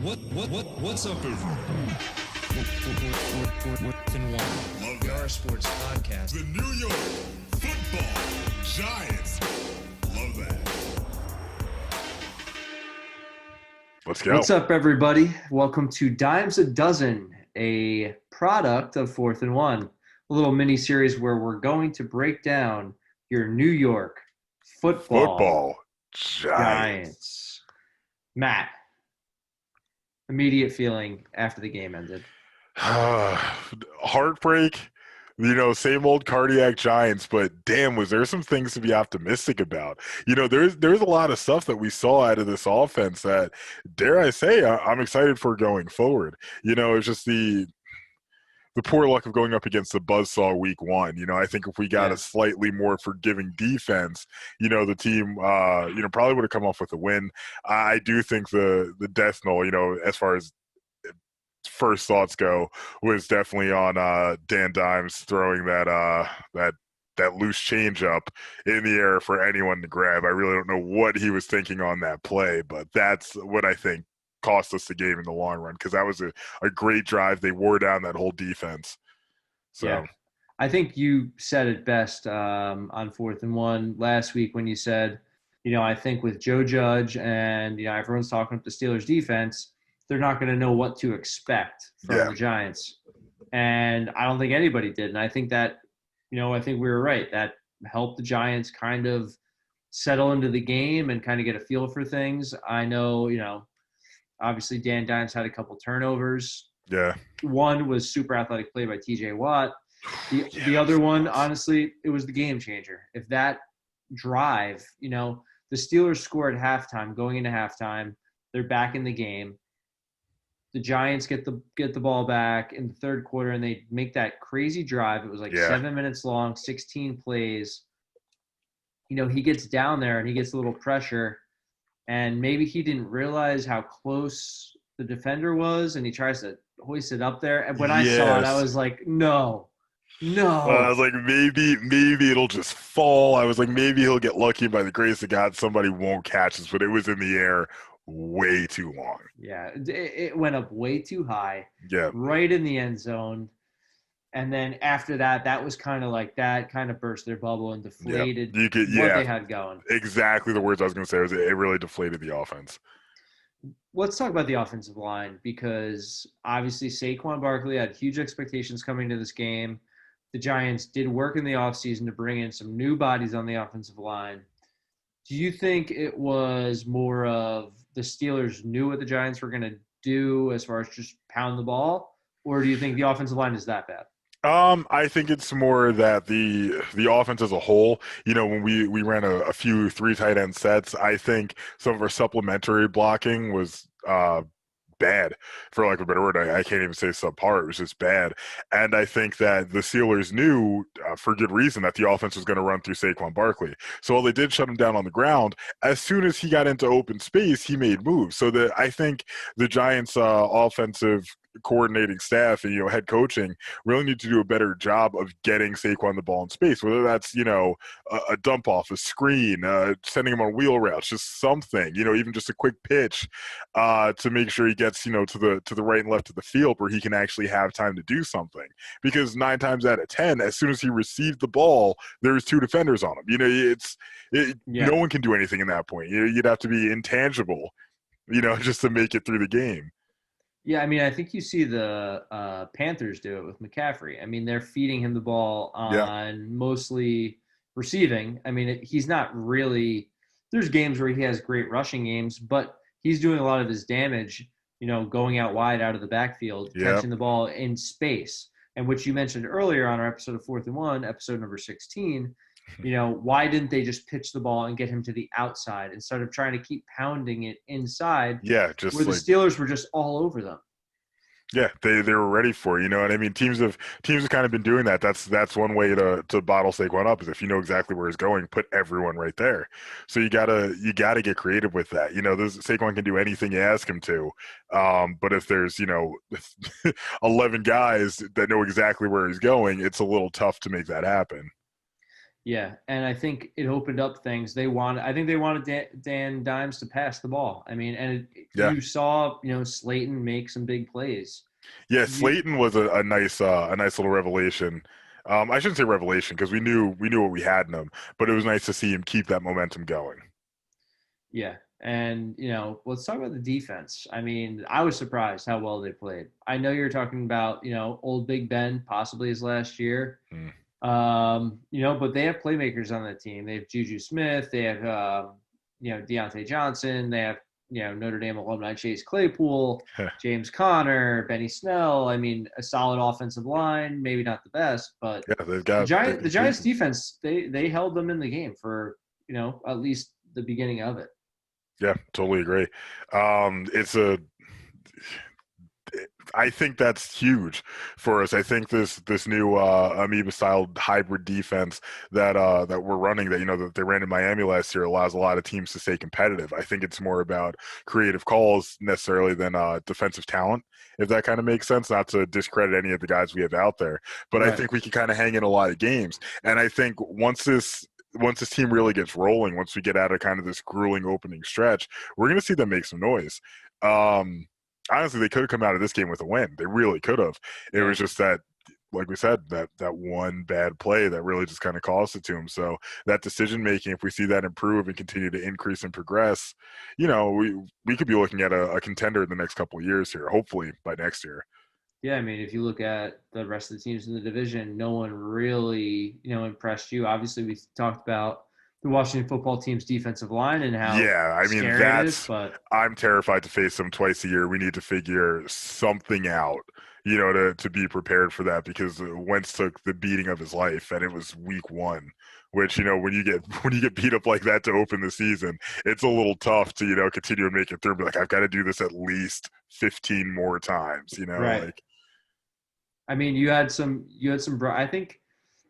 What's up, everyone? Fourth and one. Love that. Our sports podcast. The New York Football Giants. Love that. Let's go. What's up, everybody? Welcome to Dimes a Dozen, a product of Fourth and One, a little mini series where we're going to break down your New York football Giants. Matt, immediate feeling after the game ended. Heartbreak, same old cardiac Giants, but damn, was there some things to be optimistic about. There's a lot of stuff that we saw out of this offense that, dare I say, I'm excited for going forward. It's just the poor luck of going up against the buzzsaw week one. I think if we got a slightly more forgiving defense, the team, probably would have come off with a win. I do think the death knell, as far as first thoughts go, was definitely on Dan Dimes throwing that loose change up in the air for anyone to grab. I really don't know what he was thinking on that play, but that's what I think cost us the game in the long run, because that was a great drive. They wore down that whole defense. So yeah. I think you said it best on Fourth and One last week when you said, I think with Joe Judge and, everyone's talking up the Steelers defense, they're not going to know what to expect from the Giants. And I don't think anybody did. And I think that, I think we were right. That helped the Giants kind of settle into the game and kind of get a feel for things. I know, obviously Dan Dimes had a couple turnovers. Yeah. One was super athletic play by TJ Watt. The other one, honestly, it was the game changer. If that drive, the Steelers score at halftime, going into halftime, they're back in the game. The Giants get the ball back in the third quarter, and they make that crazy drive. It was like 7 minutes long, 16 plays. He gets down there and he gets a little pressure, and maybe he didn't realize how close the defender was, and he tries to hoist it up there. And when I saw it, I was like, no. I was like, maybe it'll just fall. I was like, maybe he'll get lucky. By the grace of God, somebody won't catch this, but it was in the air way too long. Yeah, it went up way too high. Yeah, right in the end zone. And then after that was kind of like that kind of burst their bubble and deflated what they had going. Exactly the words I was going to say. It really deflated the offense. Let's talk about the offensive line, because obviously Saquon Barkley had huge expectations coming to this game. The Giants did work in the offseason to bring in some new bodies on the offensive line. Do you think it was more of the Steelers knew what the Giants were going to do as far as just pound the ball, or do you think the offensive line is that bad? I think it's more that the offense as a whole, when we ran a few 3 tight end sets, I think some of our supplementary blocking was bad, for lack of a better word. I can't even say subpar. It was just bad. And I think that the Steelers knew, for good reason, that the offense was going to run through Saquon Barkley. So while they did shut him down on the ground, as soon as he got into open space, he made moves. So that I think the Giants' offensive coordinating staff and head coaching really need to do a better job of getting Saquon the ball in space, whether that's a dump off, a screen, sending him on wheel routes, just something, even just a quick pitch to make sure he gets to the right and left of the field where he can actually have time to do something. Because 9 times out of 10, as soon as he received the ball, there's 2 defenders on him. No one can do anything in that point. You'd have to be intangible just to make it through the game. Yeah, I think you see the Panthers do it with McCaffrey. They're feeding him the ball on mostly receiving. He's not really – there's games where he has great rushing games, but he's doing a lot of his damage, going out wide out of the backfield, catching the ball in space. And which you mentioned earlier on our episode of Fourth and One, episode number 16, why didn't they just pitch the ball and get him to the outside instead of trying to keep pounding it inside? Yeah, just where the Steelers were just all over them. Yeah, they were ready for it, what I mean? Teams have kind of been doing that. That's one way to bottle Saquon up, is if you know exactly where he's going, put everyone right there. So you gotta get creative with that. Saquon can do anything you ask him to. But if there's 11 guys that know exactly where he's going, it's a little tough to make that happen. Yeah, and I think it opened up things. I think they wanted Dan Dimes to pass the ball. I mean, and Yeah. you saw, Slayton make some big plays. Yeah, You, Slayton was a nice little revelation. I shouldn't say revelation because we knew what we had in him, but it was nice to see him keep that momentum going. yeah, and let's talk about the defense. I mean, I was surprised how well they played. I know you're talking about, old Big Ben, possibly his last year. Mm. But they have playmakers on that team. They have Juju Smith. They have, Deontay Johnson. They have, Notre Dame alumni Chase Claypool, James Conner, Benny Snell. I mean, a solid offensive line. Maybe not the best, but Yeah, they've the got Giants defense, they held them in the game for, at least the beginning of it. Yeah, totally agree. I think that's huge for us. I think this new amoeba style hybrid defense that we're running, that they ran in Miami last year, allows a lot of teams to stay competitive. I think it's more about creative calls necessarily than defensive talent, if that kind of makes sense. Not to discredit any of the guys we have out there, but Right. I think we can kind of hang in a lot of games. And I think once this team really gets rolling, once we get out of kind of this grueling opening stretch, we're going to see them make some noise. Honestly, they could have come out of this game with a win. They really could have. It was just that, like we said, that one bad play that really just kind of cost it to them. So that decision making, if we see that improve and continue to increase and progress, we could be looking at a contender in the next couple of years here, hopefully by next year. Yeah, I mean, if you look at the rest of the teams in the division, no one really, impressed you. Obviously, we talked about the Washington football team's defensive line and how scary it is, but I'm terrified to face them twice a year. We need to figure something out, to be prepared for that, because Wentz took the beating of his life, and it was week 1. Which, when you get beat up like that to open the season, it's a little tough to continue to make it through. But like, I've got to do this at least 15 more times. right. Like, I mean, you had some. I think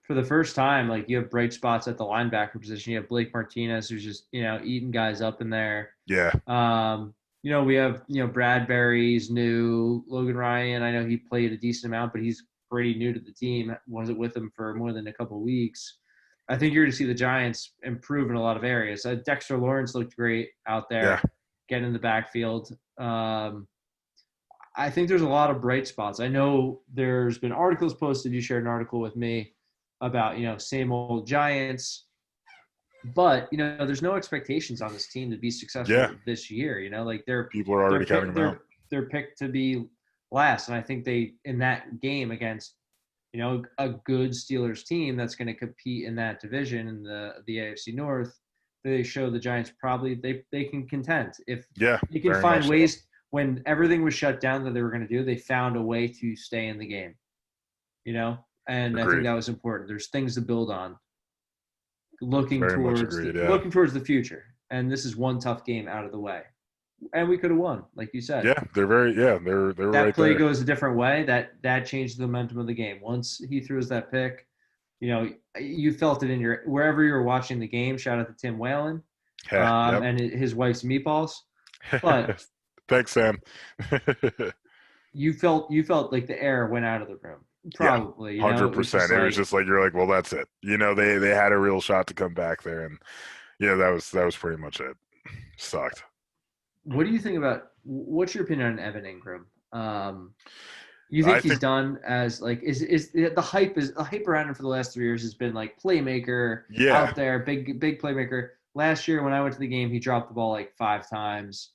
for the first time, like, you have bright spots at the linebacker position. You have Blake Martinez, who's just eating guys up in there. yeah, We have Bradbury's new. Logan Ryan, I know he played a decent amount, but he's pretty new to the team. Wasn't with them for more than a couple of weeks. I think you're going to see the Giants improve in a lot of areas. Dexter Lawrence looked great out there, getting in the backfield. I think there's a lot of bright spots. I know there's been articles posted. You shared an article with me about, same old Giants. But, there's no expectations on this team to be successful this year. Like, people are already counting them out. They're picked to be last. And I think in that game against, a good Steelers team that's going to compete in that division in the AFC North, they show the Giants probably they can contend. If they can find ways so. When everything was shut down that they were going to do, they found a way to stay in the game. And Agreed. I think that was important. There's things to build on. Looking Very towards the future. And this is one tough game out of the way. And we could have won, like you said. Yeah, they're right there. That play goes a different way. That changed the momentum of the game. Once he throws that pick, you felt it in wherever you were watching the game. Shout out to Tim Whalen and his wife's meatballs. But thanks, Sam. you felt like the air went out of the room. Probably 100%. It was just like you're like, well, that's it. They had a real shot to come back there, and that was pretty much it. Sucked. What do you think about? What's your opinion on Evan Engram? You think he's done as like is the hype around him for the last 3 years has been like playmaker out there, big playmaker. Last year when I went to the game, he dropped the ball like 5 times.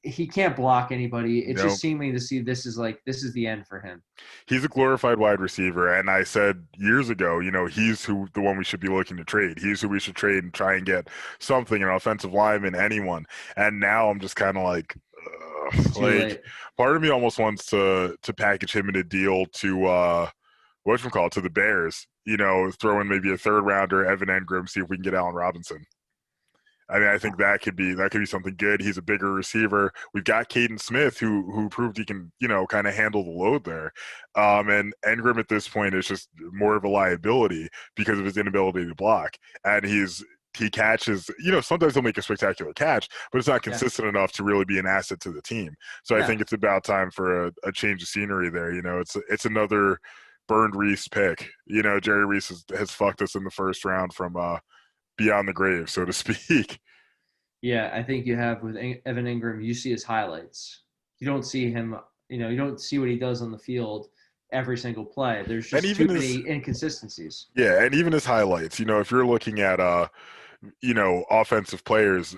He can't block anybody. It just seemed to see this is the end for him. He's a glorified wide receiver, and I said years ago, he's the one we should be looking to trade. He's who we should trade and try and get something, an offensive lineman, anyone. And now I'm just kind of like part of me almost wants to package him in a deal to to the Bears. Throw in maybe a 3rd rounder, Evan Engram, see if we can get Allen Robinson. I mean, I think that could be something good. He's a bigger receiver. We've got Caden Smith, who proved he can, kind of handle the load there. And Engram at this point is just more of a liability because of his inability to block. And he catches, sometimes he'll make a spectacular catch, but it's not consistent enough to really be an asset to the team. So I think it's about time for a change of scenery there. It's another burned Reese pick. Jerry Reese has fucked us in the first round from beyond the grave, so to speak. Yeah, I think you have with Evan Ingram, you see his highlights. You don't see him, you don't see what he does on the field every single play. There's And just even too his many inconsistencies. Yeah, and even his highlights. If you're looking at offensive players,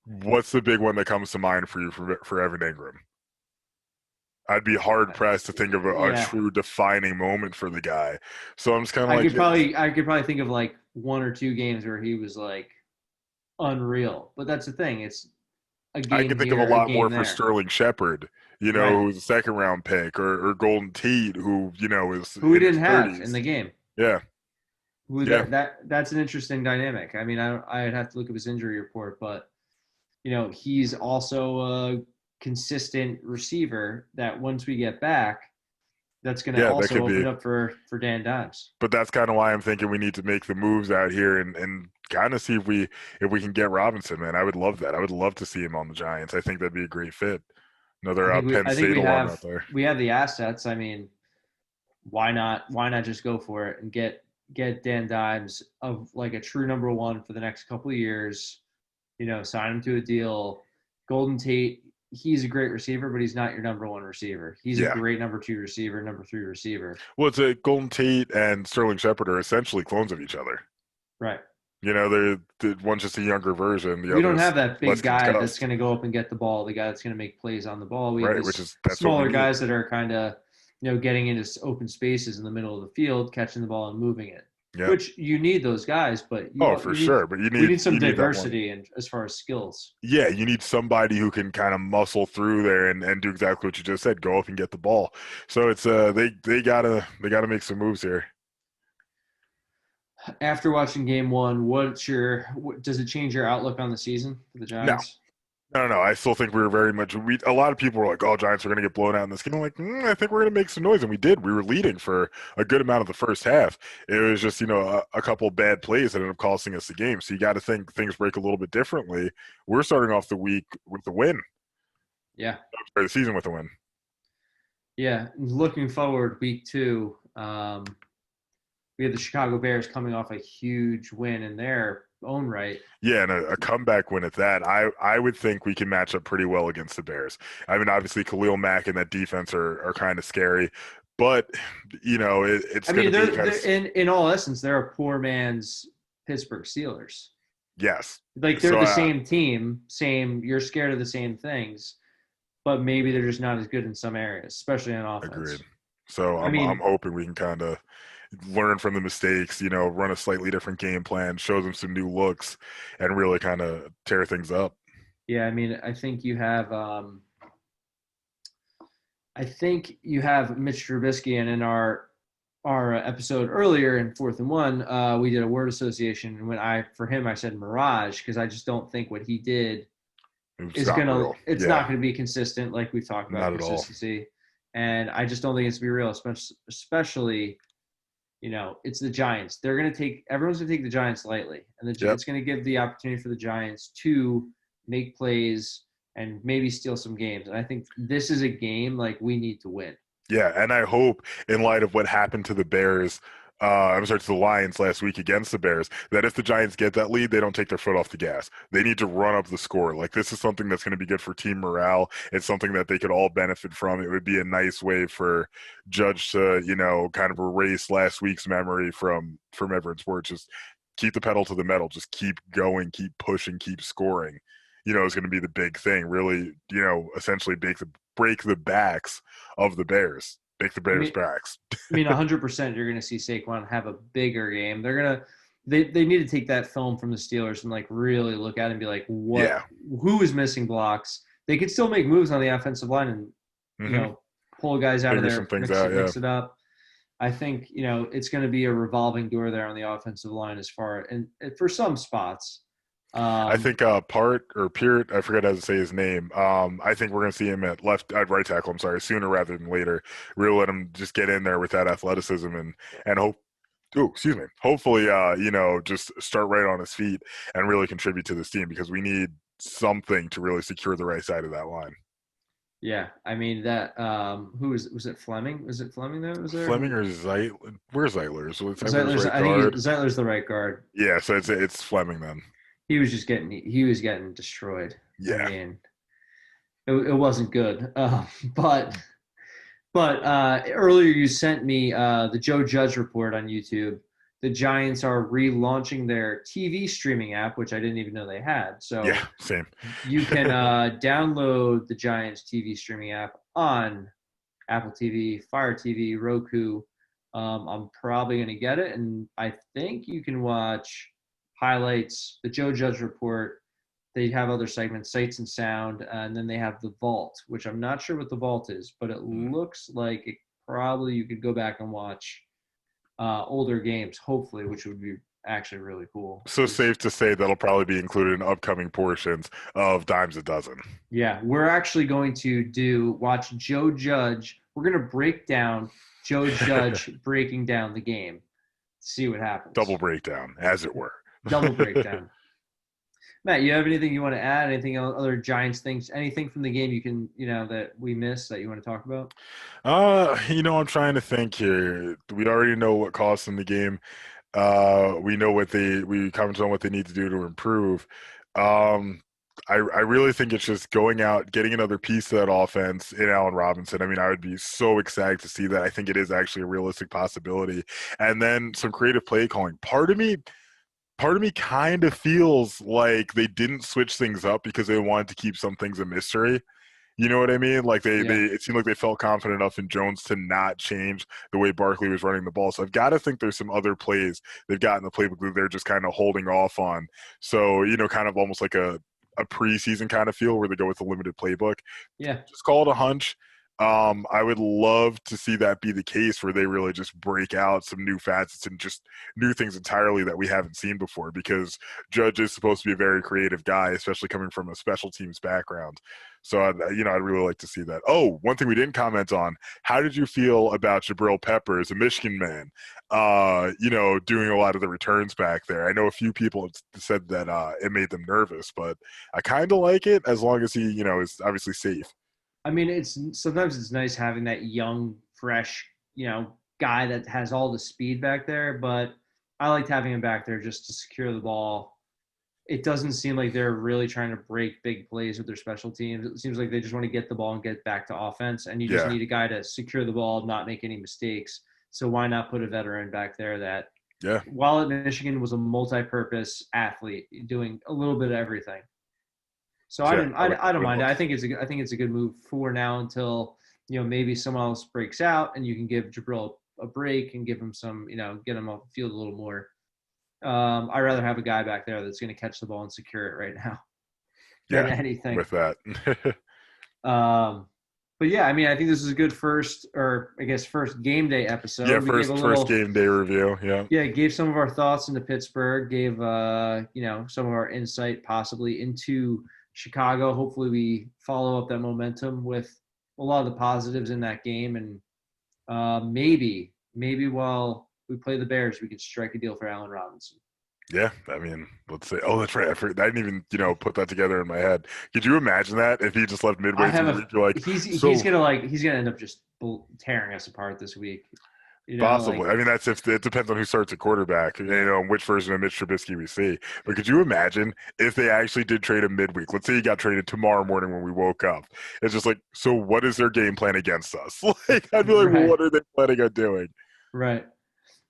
what's the big one that comes to mind for you for Evan Ingram? I'd be hard pressed to think of a Yeah. true defining moment for the guy. So I'm just kind of I like, could probably think of like one or two games where he was like unreal. But that's the thing. It's a I game can think of here, a a lot more game for there. Sterling Shepard, Right. who's a second round pick, or Golden Tate, who is Who we in his didn't have 30s. in the game. Yeah, Who Yeah. that's an interesting dynamic. I mean, I'd have to look up his injury report, but he's also a consistent receiver that once we get back, that's going to Yeah, that also could open be. up for Dan Dimes. But that's kind of why I'm thinking we need to make the moves out here and kind of see if we can get Robinson, man. I would love that. I would love to see him on the Giants. I think that'd be a great fit. Another Penn State alum out there. We have the assets. I mean, why not just go for it and get Dan Dimes of like a true number one for the next couple of years, sign him to a deal. Golden Tate, he's a great receiver, but he's not your number one receiver. He's a great number two receiver, number three receiver. Well, it's a Golden Tate and Sterling Shepard are essentially clones of each other. Right. They're one's just a younger version. We don't have that big guy concussed. that's going to go up and get the ball, the guy that's going to make plays on the ball. We have that's smaller guys that are kind of, getting into open spaces in the middle of the field, catching the ball and moving it. Yeah. Which you need those guys, but sure. But we need some diversity and as far as skills. Yeah, you need somebody who can kind of muscle through there and do exactly what you just said, go up and get the ball. So it's they gotta make some moves here. After watching game one, does it change your outlook on the season for the Giants? No. I still think we were very much. A lot of people were like, "Oh, Giants are going to get blown out in this game." I'm like, I think we're going to make some noise, and we did. We were leading for a good amount of the first half. It was just a couple bad plays that ended up costing us the game. So you got to think things break a little bit differently. We're starting off the week with the win. Yeah. Or the season with a win. Yeah. Looking forward, week 2. We have the Chicago Bears coming off a huge win in their own right. Yeah, and a comeback win at that. I would think we can match up pretty well against the Bears. I mean, obviously Khalil Mack and that defense are kind of scary, but it's. I mean, in all essence, they're a poor man's Pittsburgh Steelers. Yes, like they're the same team. You're scared of the same things, but maybe they're just not as good in some areas, especially on offense. Agreed. So I'm hoping we can kind of learn from the mistakes, run a slightly different game plan, show them some new looks, and really kind of tear things up. Yeah, I mean, I think you have Mitch Trubisky, and in our episode earlier in 4th and 1, we did a word association, and when I said mirage, because I just don't think what he did is not gonna be consistent, like we've talked about consistency, and I just don't think it's gonna be real, especially. It's the Giants. Everyone's going to take the Giants lightly. And it's going to give the opportunity for the Giants to make plays and maybe steal some games. And I think this is a game like we need to win. Yeah, and I hope in light of what happened to the Bears, to the Lions last week against the Bears, that if the Giants get that lead, they don't take their foot off the gas. They need to run up the score. Like, this is something that's going to be good for team morale. It's something that they could all benefit from. It would be a nice way for Judge to, kind of erase last week's memory from Everett's words. Just keep the pedal to the metal. Just keep going, keep pushing, keep scoring. Is going to be the big thing. Really, essentially break the backs of the Bears. Make the Bears backs. I mean, 100% you're going to see Saquon have a bigger game. They need to take that film from the Steelers and like really look at it and be like, who is missing blocks? They could still make moves on the offensive line and, pull guys out of there, mix it up. I think, it's going to be a revolving door there on the offensive line and for some spots. I think Peart, I forget how to say his name. I think we're going to see him at right tackle. I'm sorry, sooner rather than later. We'll let him just get in there with that athleticism and hope. Oh, excuse me. Hopefully, just start right on his feet and really contribute to this team because we need something to really secure the right side of that line. Yeah, I mean that. Who was it? Fleming? Was it Fleming that was there? Fleming or Zeitler? Where's Zeitler? So Zeitler's Zeitler's. right I think guard. Zeitler's the right guard. Yeah, so it's Fleming then. He was getting destroyed. I Yeah. mean, it wasn't good. But earlier you sent me the Joe Judge report on YouTube. The Giants are relaunching their TV streaming app, which I didn't even know they had. So Yeah, same. you can download the Giants TV streaming app on Apple TV, Fire TV, Roku. I'm probably going to get it, and I think you can watch highlights, the Joe Judge report. They have other segments, Sights and Sound, and then they have the Vault, which I'm not sure what the Vault is, but it looks like it probably you could go back and watch older games, hopefully, which would be actually really cool. So safe to say that'll probably be included in upcoming portions of Dimes a Dozen. Yeah, we're actually going to watch Joe Judge. We're going to break down Joe Judge breaking down the game, see what happens. Double breakdown, as it were. Double breakdown. Matt, you have anything you want to add? Anything other Giants things? Anything from the game you can, that we missed that you want to talk about? I'm trying to think here. We already know what cost them the game. We know we commented on what they need to do to improve. I really think it's just going out, getting another piece of that offense in Allen Robinson. I mean, I would be so excited to see that. I think it is actually a realistic possibility. And then some creative play calling. Part of me kind of feels like they didn't switch things up because they wanted to keep some things a mystery. You know what I mean? Like it seemed like they felt confident enough in Jones to not change the way Barkley was running the ball. So I've got to think there's some other plays they've got in the playbook that they're just kind of holding off on. So, kind of almost like a preseason kind of feel where they go with a limited playbook. Yeah. Just call it a hunch. I would love to see that be the case where they really just break out some new facets and just new things entirely that we haven't seen before, because Judge is supposed to be a very creative guy, especially coming from a special teams background. So, I'd really like to see that. Oh, one thing we didn't comment on, how did you feel about Jabril Peppers, a Michigan man, doing a lot of the returns back there? I know a few people have said that it made them nervous, but I kind of like it as long as he, is obviously safe. I mean, sometimes it's nice having that young, fresh, guy that has all the speed back there. But I liked having him back there just to secure the ball. It doesn't seem like they're really trying to break big plays with their special teams. It seems like they just want to get the ball and get back to offense. And you just need a guy to secure the ball, not make any mistakes. So why not put a veteran back there that, while at Michigan, was a multi-purpose athlete doing a little bit of everything. So I don't mind it. I think it's a good move for now until maybe someone else breaks out and you can give Jabril a break and give him some get him off the field a little more. I'd rather have a guy back there that's going to catch the ball and secure it right now than anything. With that. But yeah, I mean, I think this is a good first game day episode. Yeah, first game day review. Yeah, gave some of our thoughts into Pittsburgh, gave some of our insight possibly into Chicago. Hopefully we follow up that momentum with a lot of the positives in that game, and maybe while we play the Bears, we could strike a deal for Allen Robinson. Yeah, I mean, let's say. Oh, that's right. I didn't even put that together in my head. Could you imagine that if he just left midway through the week? You're like, he's gonna end up just tearing us apart this week. Possibly. I mean, that's if it depends on who starts at quarterback, which version of Mitch Trubisky we see. But could you imagine if they actually did trade him midweek? Let's say he got traded tomorrow morning when we woke up. It's just like, so what is their game plan against us? I'd be like, well, what are they planning on doing? Right.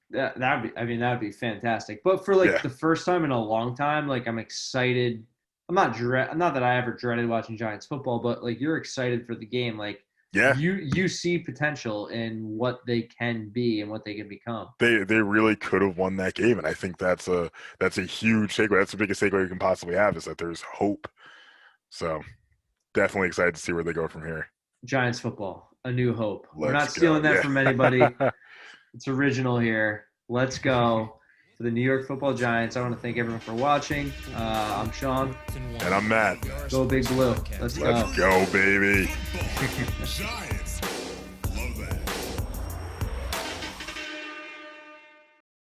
That'd be fantastic. But for the first time in a long time, I'm excited. Not that I ever dreaded watching Giants football, but you're excited for the game. You see potential in what they can be and what they can become. They really could have won that game, and I think that's a huge takeaway. That's the biggest takeaway you can possibly have, is that there's hope. So definitely excited to see where they go from here. Giants football, a new hope. We're not stealing that from anybody. It's original here. Let's go for the New York Football Giants. I want to thank everyone for watching. I'm Sean. And I'm Matt. Go Big Blue. Let's go. Let's go, baby. Giants.